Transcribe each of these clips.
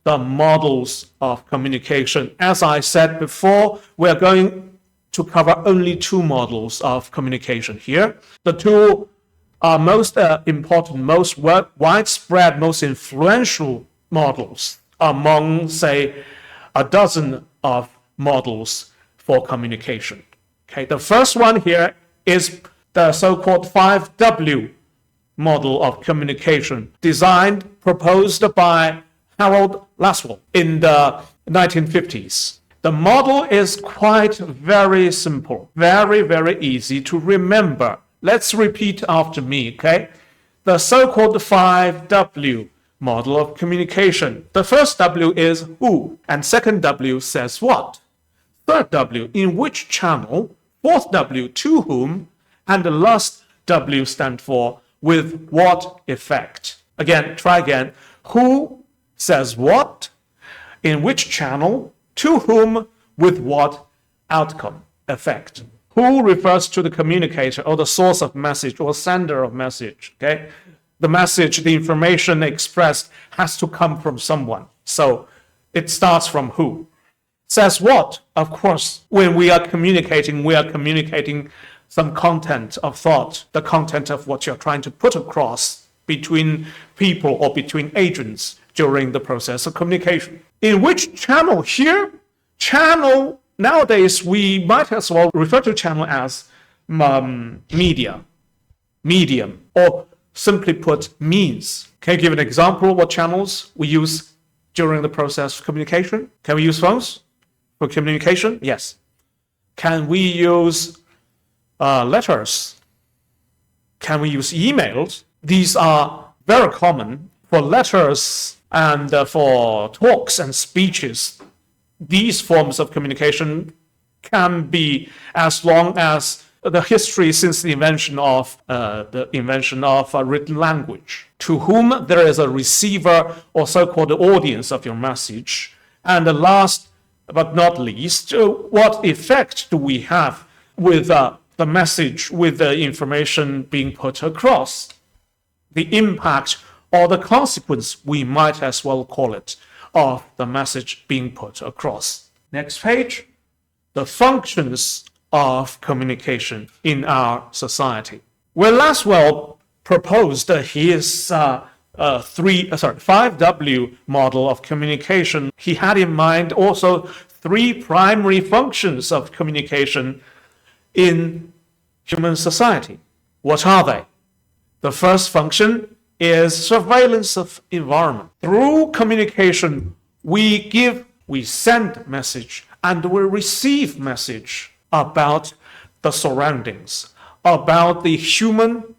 the models of communication. As I said before, we're going to cover only 2 models of communication here. The 2 are most important, most widespread, most influential models among, say, a dozen of models for communication. Okay, the first one here is the so-called 5W model of communication, proposed by Harold Laswell in the 1950s. The model is very simple, very easy to remember. Let's repeat after me, okay? The so-called 5W model of communication. The first W is who, and second W says what. Third W, in which channel. Fourth W, to whom. And the last W stand for with what effect. Again, try again. Who says what, in which channel, to whom, with what outcome, effect. Who refers to the communicator or the source of message or sender of message, okay? The message, the information expressed has to come from someone. So it starts from who. Says what? Of course, when we are communicating some content of thought, the content of what you're trying to put across between people or between agents during the process of communication. In which channel? Here, channel, nowadays we might as well refer to channel as medium, or simply put, means. Can you give an example of what channels we use during the process of communication? Can we use phones for communication? Yes. Can we use letters? Can we use emails? These are very common for letters and for talks and speeches. These forms of communication can be as long as the history since the invention of written language. To whom there is a receiver or so-called audience of your message. And the last but not least, what effect do we have with the message, with the information being put across? The impact or the consequence, we might as well call it, of the message being put across. Next page. The functions of communication in our society. When Laswell proposed his 5W model of communication, he had in mind also 3 primary functions of communication in human society. What are they? The first function is surveillance of environment. Through communication, we send message and we receive message about the surroundings, about the human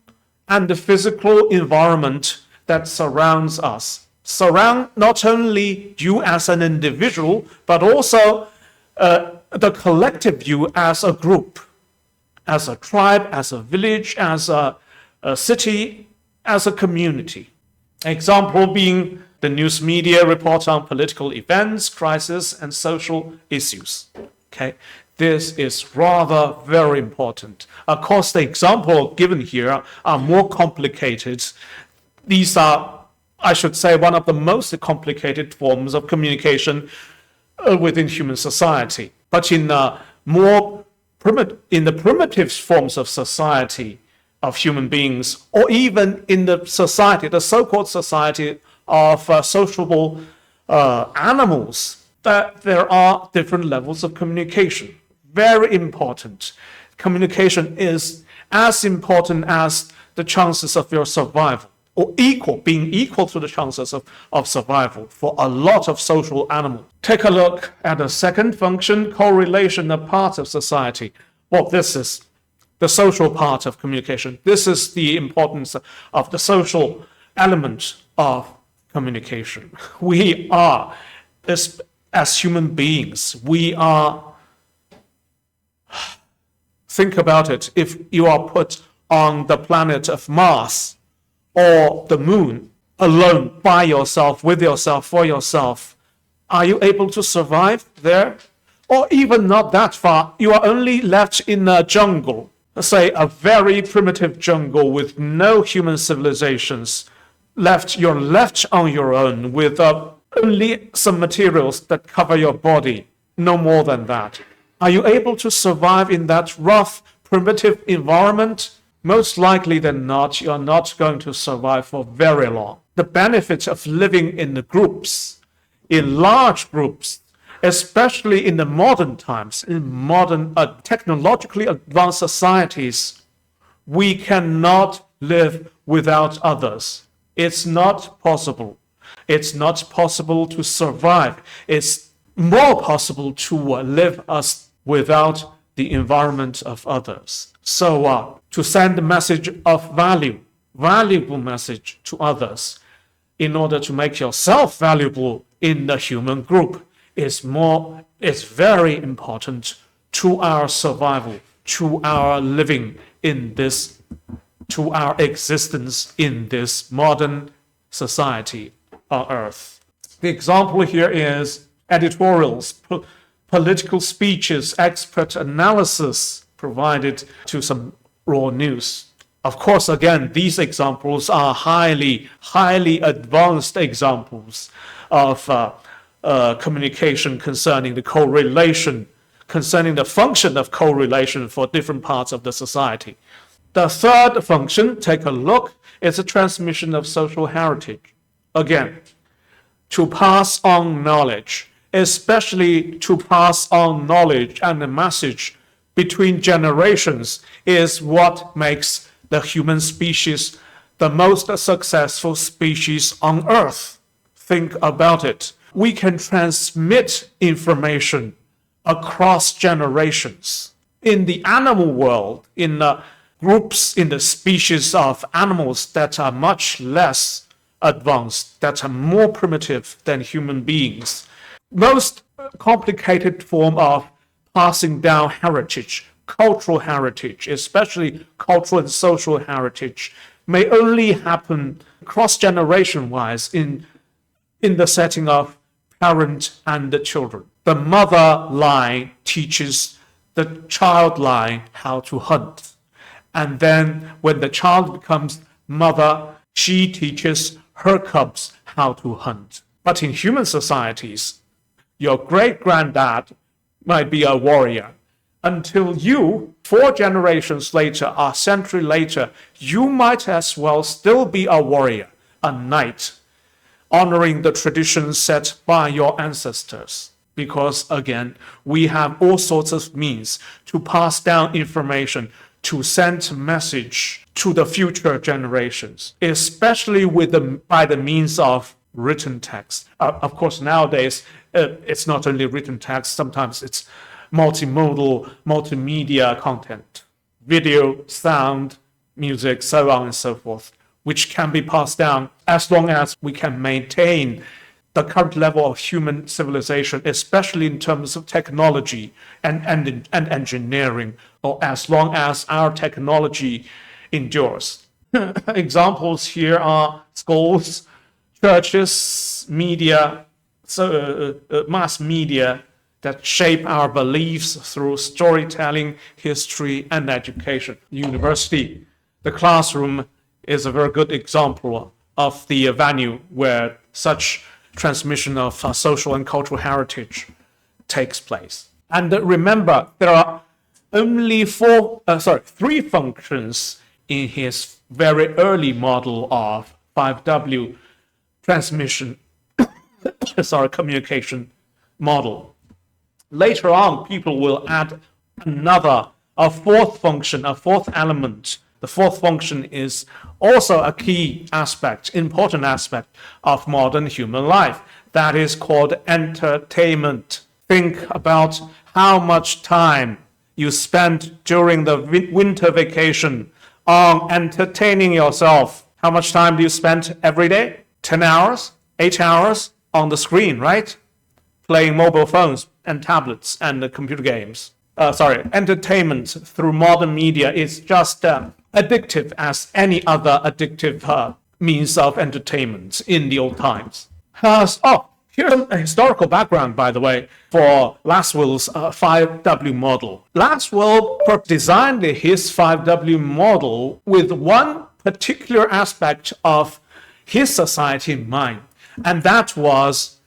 and the physical environment that surrounds us. Surround not only you as an individual, but also the collective you as a group, as a tribe, as a village, as a city, as a community. Example being the news media report on political events, crises, and social issues. Okay, this is rather very important. Of course, the example given here are more complicated. These are, I should say, one of the most complicated forms of communication within human society. But in the primitive forms of society of human beings, or even in the society, the so-called society of sociable animals, that there are different levels of communication. Very important. Communication is as important as the chances of your survival, or being equal to the chances of survival for a lot of social animals. Take a look at the second function, correlation of parts of society. Well, this is the social part of communication. This is the importance of the social element of communication. We are, as human beings, think about it. If you are put on the planet of Mars or the moon alone, by yourself, with yourself, for yourself, are you able to survive there? Or even not that far, you are only left in a jungle, say a very primitive jungle with no human civilizations. You're left on your own with only some materials that cover your body, no more than that. Are you able to survive in that rough, primitive environment? Most likely than not, you're not going to survive for very long. The benefit of living in the groups, in large groups, especially in the modern times, in modern technologically advanced societies, we cannot live without others. It's not possible. It's not possible to survive. It's more possible to live us without the environment of others. So to send a message of valuable message to others, in order to make yourself valuable in the human group, is very important to our survival, to our living in this, to our existence in this modern society on Earth. The example here is editorials, political speeches, expert analysis provided to some raw news. Of course, again, these examples are highly advanced examples of communication concerning the correlation, concerning the function of correlation for different parts of the society. The third function, take a look, is the transmission of social heritage. Again, to pass on knowledge, especially to pass on knowledge and a message between generations, is what makes the human species the most successful species on Earth. Think about it. We can transmit information across generations. In the animal world, in the groups, in the species of animals that are much less advanced, that are more primitive than human beings, most complicated form of passing down heritage, cultural heritage, especially cultural and social heritage, may only happen cross-generation wise in the setting of parent and the children. The mother line teaches the child line how to hunt. And then when the child becomes mother, she teaches her cubs how to hunt. But in human societies, your great-granddad might be a warrior. Until you, 4 generations later, a century later, you might as well still be a warrior, a knight, honoring the traditions set by your ancestors. Because again, we have all sorts of means to pass down information, to send message to the future generations, especially by the means of written text. Of course, nowadays, it's not only written text, sometimes it's multimodal, multimedia content, video, sound, music, so on and so forth, which can be passed down as long as we can maintain the current level of human civilization, especially in terms of technology and engineering, or as long as our technology endures. Examples here are schools, churches, media, mass media that shape our beliefs through storytelling, history, and education. University, the classroom, is a very good example of the venue where such transmission of social and cultural heritage takes place. And remember, there are only 3 functions in his very early model of 5W transmission, communication model. Later on, people will add a 4th function, a 4th element. The 4th function is also a key aspect, important aspect of modern human life. That is called entertainment. Think about how much time you spend during the winter vacation on entertaining yourself. How much time do you spend every day? 10 hours, 8 hours on the screen, right? Playing mobile phones and tablets and computer games. Entertainment through modern media is just addictive as any other addictive means of entertainment in the old times. Here's a historical background, by the way, for Laswell's 5W model. Laswell designed his 5W model with one particular aspect of his society in mind, and that was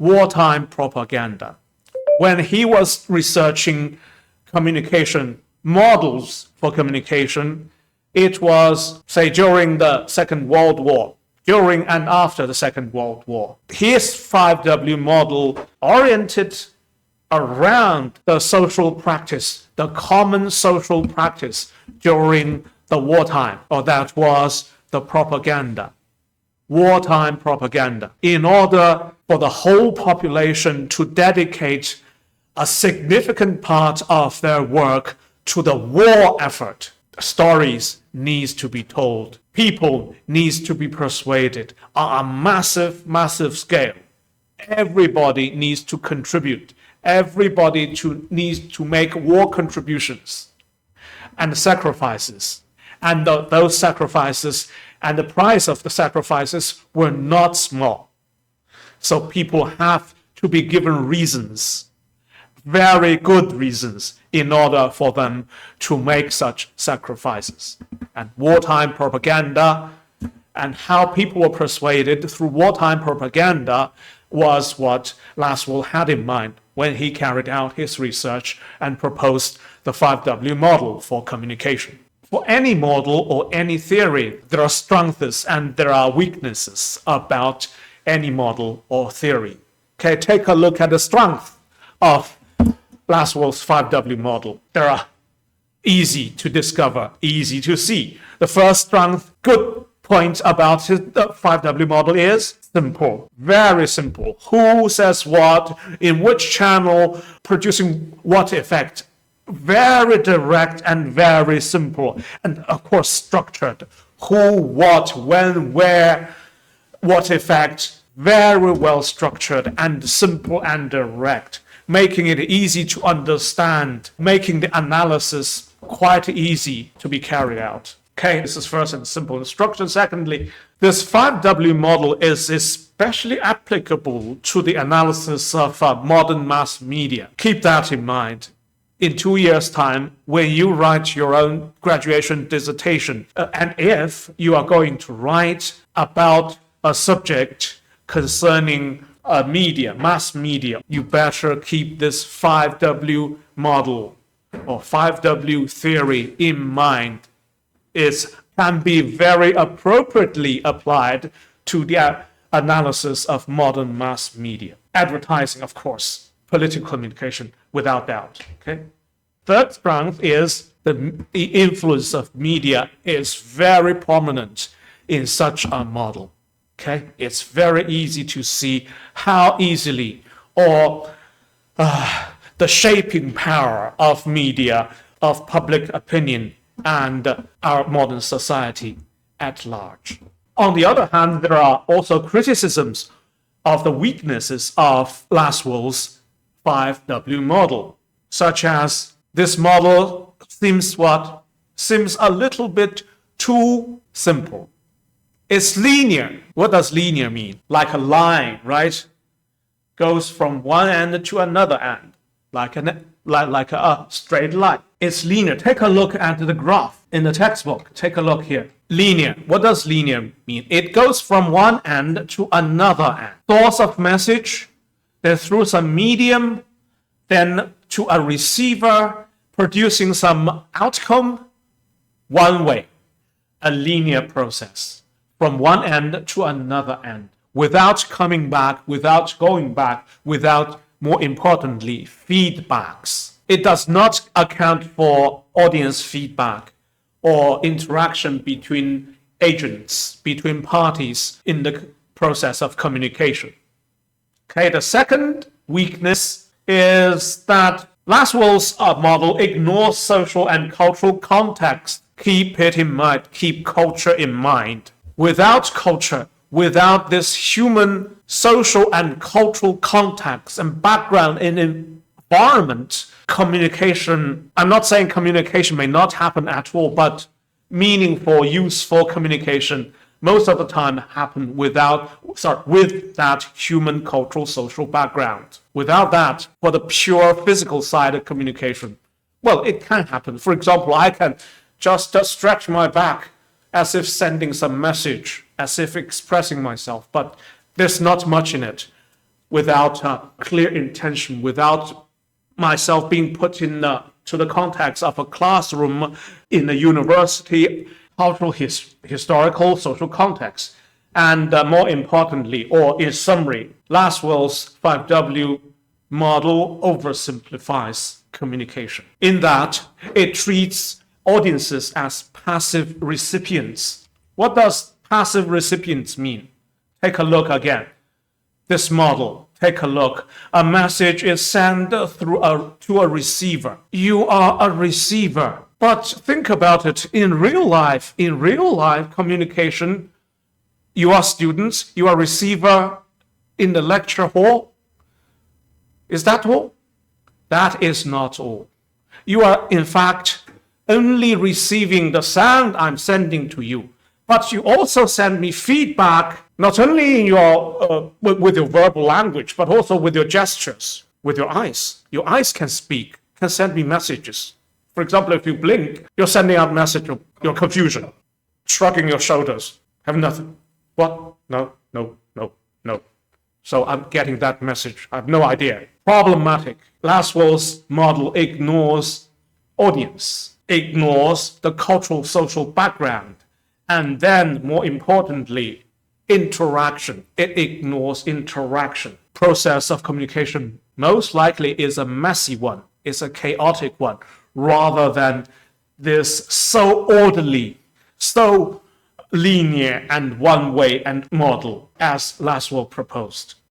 wartime propaganda. When he was researching communication models for communication, it was, say, during the Second World War, during and after the Second World War. His 5W model oriented around the social practice, the common social practice during the wartime, or that was the propaganda, wartime propaganda, in order for the whole population to dedicate a significant part of their work to the war effort. Stories needs to be told. People needs to be persuaded on a massive scale. Everybody needs to contribute. Everybody needs to make war contributions and sacrifices. And those sacrifices and the price of the sacrifices were not small. So people have to be given reasons, very good reasons, in order for them to make such sacrifices. And wartime propaganda and how people were persuaded through wartime propaganda was what Lasswell had in mind when he carried out his research and proposed the 5W model for communication. For any model or any theory, there are strengths and there are weaknesses about any model or theory. Okay, take a look at the strength of Lasswell's 5W model. They are easy to discover, easy to see. The first strength, good point about the 5W model is simple, very simple. Who says what, in which channel, producing what effect. Very direct and very simple. And of course structured. Who, what, when, where, what effect. Very well structured and simple and direct, making it easy to understand, making the analysis quite easy to be carried out. Okay, this is first and simple instruction. Secondly, this 5W model is especially applicable to the analysis of modern mass media. Keep that in mind. In 2 years' time, when you write your own graduation dissertation, and if you are going to write about a subject concerning media, mass media, you better keep this 5W model or 5W theory in mind. It can be very appropriately applied to the analysis of modern mass media. Advertising, of course, political communication, without doubt. Okay. Third strength is the influence of media is very prominent in such a model. Okay, it's very easy to see how easily or the shaping power of media, of public opinion, and our modern society at large. On the other hand, there are also criticisms of the weaknesses of Lasswell's 5W model, such as this model seems a little bit too simple. It's linear. What does linear mean? Like a line, right? Goes from one end to another end, like a straight line. It's linear. Take a look at the graph in the textbook. Take a look here. Linear. What does linear mean? It goes from one end to another end. Source of message, then through some medium, then to a receiver, producing some outcome, one way. A linear process. From one end to another end, without coming back, without going back, without, more importantly, feedbacks. It does not account for audience feedback or interaction between agents, between parties in the process of communication. Okay, the second weakness is that Lasswell's model ignores social and cultural context. Keep it in mind, keep culture in mind. Without culture, without this human, social, and cultural context and background in environment, communication, I'm not saying communication may not happen at all, but meaningful, useful communication most of the time happen with that human, cultural, social background. Without that, for the pure physical side of communication, well, it can happen. For example, I can just stretch my back as if sending some message, as if expressing myself, but there's not much in it. without clear intention, without myself being put in to the context of a classroom in a university, cultural, historical, social context. And more importantly, or in summary, Laswell's 5W model oversimplifies communication in that it treats audiences as passive recipients. What does passive recipients mean? Take a look again. This model, take a look. A message is sent to a receiver. You are a receiver. But think about it. In real life communication, you are students, you are receiver in the lecture hall. Is that all? That is not all. You are, in fact, only receiving the sound I'm sending to you, but you also send me feedback, not only in your with your verbal language, but also with your gestures, with your eyes. Your eyes can speak, can send me messages. For example, if you blink, you're sending out a message of your confusion, shrugging your shoulders, have nothing. What? No. So I'm getting that message. I have no idea. Problematic. Laswell's model ignores audience, ignores the cultural social background, and then, more importantly, interaction. It ignores interaction. Process of communication most likely is a messy one, is a chaotic one, rather than this so orderly, so linear and one-way and model as Laswell proposed.